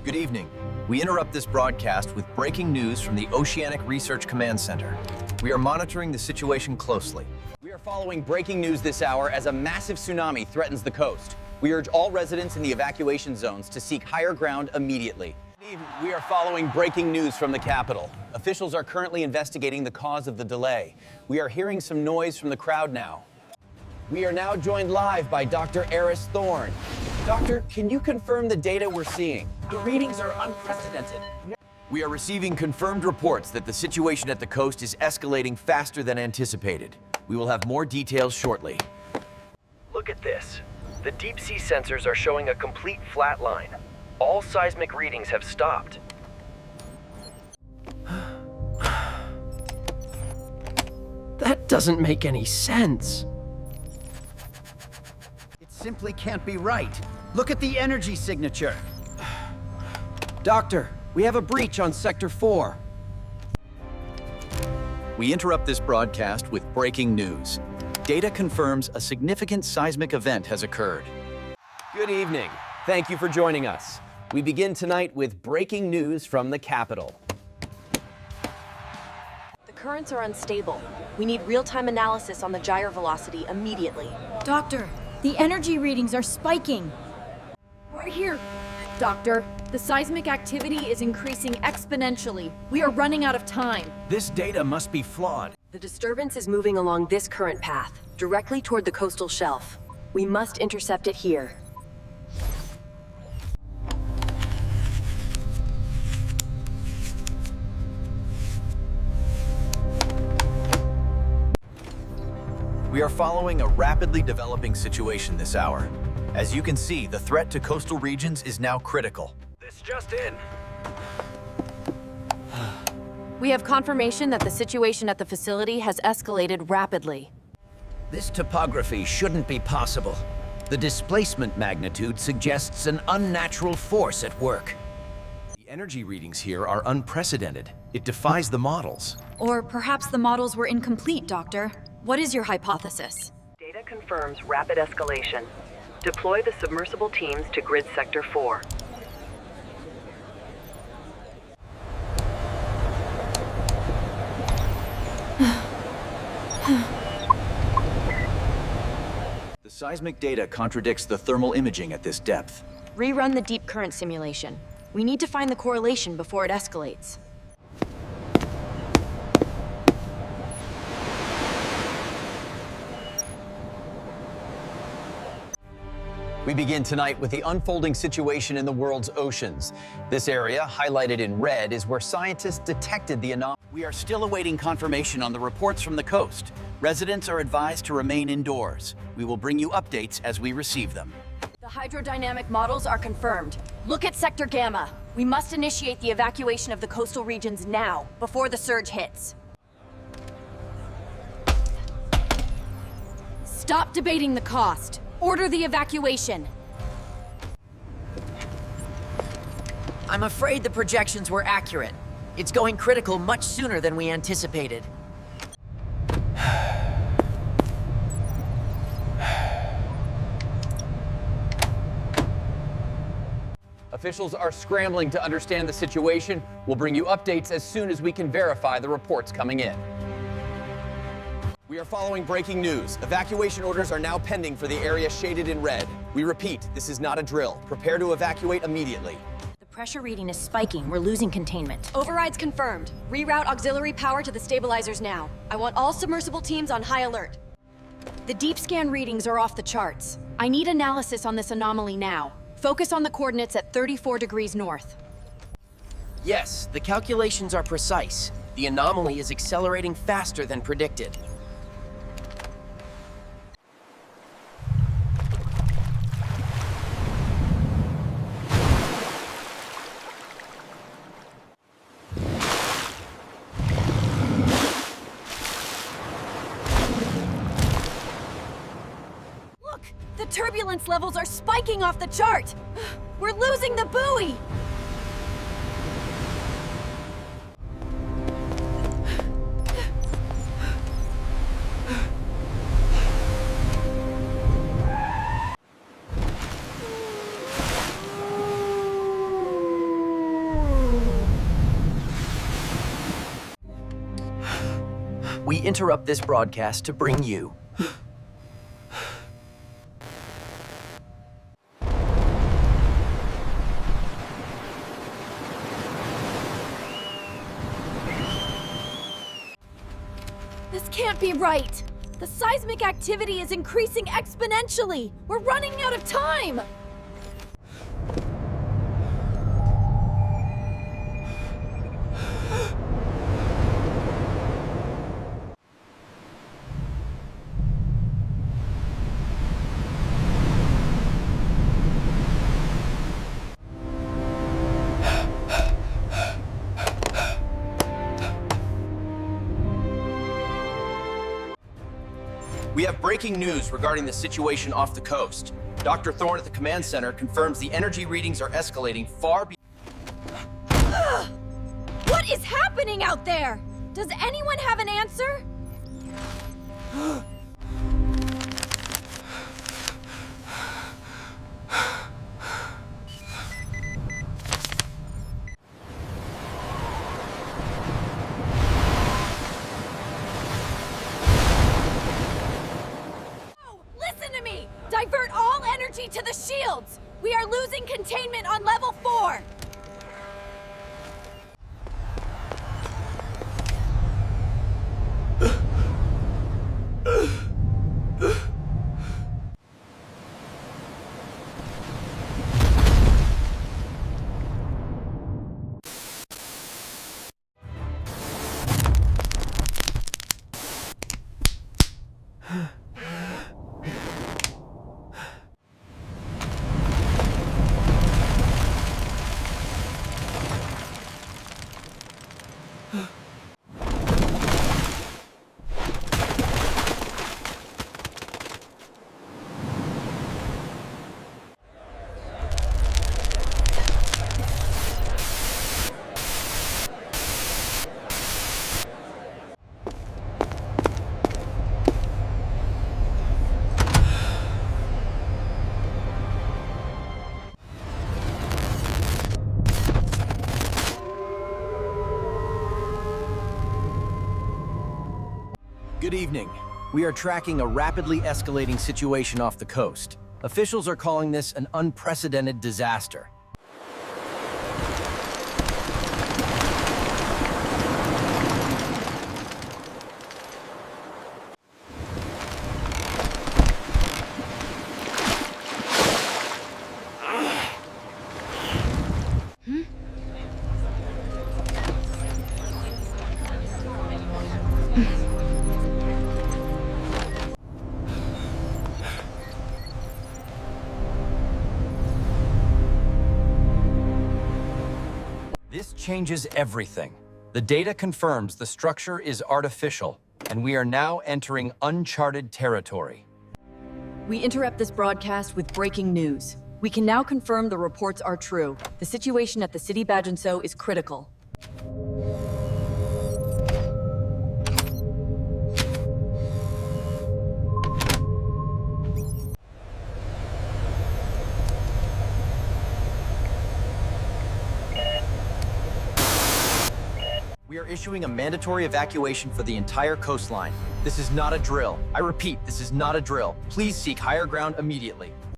Good evening. We interrupt this broadcast with breaking news from the Oceanic Research Command Center. We are monitoring the situation closely. We are following breaking news this hour as a massive tsunami threatens the coast. We urge all residents in the evacuation zones to seek higher ground immediately. We are following breaking news from the capital. Officials are currently investigating the cause of the delay. We are hearing some noise from the crowd now. We are now joined live by Dr. Eris Thorne. Doctor, can you confirm the data we're seeing? The readings are unprecedented. We are receiving confirmed reports that the situation at the coast is escalating faster than anticipated. We will have more details shortly. Look at this. The deep sea sensors are showing a complete flat line. All seismic readings have stopped. That doesn't make any sense. It simply can't be right. Look at the energy signature. Doctor, we have a breach on Sector 4. We interrupt this broadcast with breaking news. Data confirms a significant seismic event has occurred. Good evening. Thank you for joining us. We begin tonight with breaking news from the capital. The currents are unstable. We need real-time analysis on the gyre velocity immediately. Doctor, the energy readings are spiking. We're here. Doctor, the seismic activity is increasing exponentially. We are running out of time. This data must be flawed. The disturbance is moving along this current path, directly toward the coastal shelf. We must intercept it here. We are following a rapidly developing situation this hour. As you can see, the threat to coastal regions is now critical. This just in. We have confirmation that the situation at the facility has escalated rapidly. This topography shouldn't be possible. The displacement magnitude suggests an unnatural force at work. The energy readings here are unprecedented. It defies the models. Or perhaps the models were incomplete, Doctor. What is your hypothesis? Data confirms rapid escalation. Deploy the submersible teams to grid sector 4. The seismic data contradicts the thermal imaging at this depth. Rerun the deep current simulation. We need to find the correlation before it escalates. We begin tonight with the unfolding situation in the world's oceans. This area, highlighted in red, is where scientists detected the anomaly. We are still awaiting confirmation on the reports from the coast. Residents are advised to remain indoors. We will bring you updates as we receive them. The hydrodynamic models are confirmed. Look at Sector Gamma. We must initiate the evacuation of the coastal regions now, before the surge hits. Stop debating the cost. Order the evacuation. I'm afraid the projections were accurate. It's going critical much sooner than we anticipated. Officials are scrambling to understand the situation. We'll bring you updates as soon as we can verify the reports coming in. We are following breaking news. Evacuation orders are now pending for the area shaded in red. We repeat, this is not a drill. Prepare to evacuate immediately. The pressure reading is spiking. We're losing containment. Overrides confirmed. Reroute auxiliary power to the stabilizers now. I want all submersible teams on high alert. The deep scan readings are off the charts. I need analysis on this anomaly now. Focus on the coordinates at 34 degrees north. Yes, the calculations are precise. The anomaly is accelerating faster than predicted. The turbulence levels are spiking off the chart! We're losing the buoy! We interrupt this broadcast to bring you. This can't be right! The seismic activity is increasing exponentially! We're running out of time! We have breaking news regarding the situation off the coast. Dr. Thorne at the command center confirms the energy readings are escalating far beyond. What is happening out there? Does anyone have an answer? Listen to me! Divert all energy to the shields! We are losing containment on level 4! Good evening. We are tracking a rapidly escalating situation off the coast. Officials are calling this an unprecedented disaster. This changes everything. The data confirms the structure is artificial, and we are now entering uncharted territory. We interrupt this broadcast with breaking news. We can now confirm the reports are true. The situation at the City Badgenso is critical. We are issuing a mandatory evacuation for the entire coastline. This is not a drill. I repeat, this is not a drill. Please seek higher ground immediately.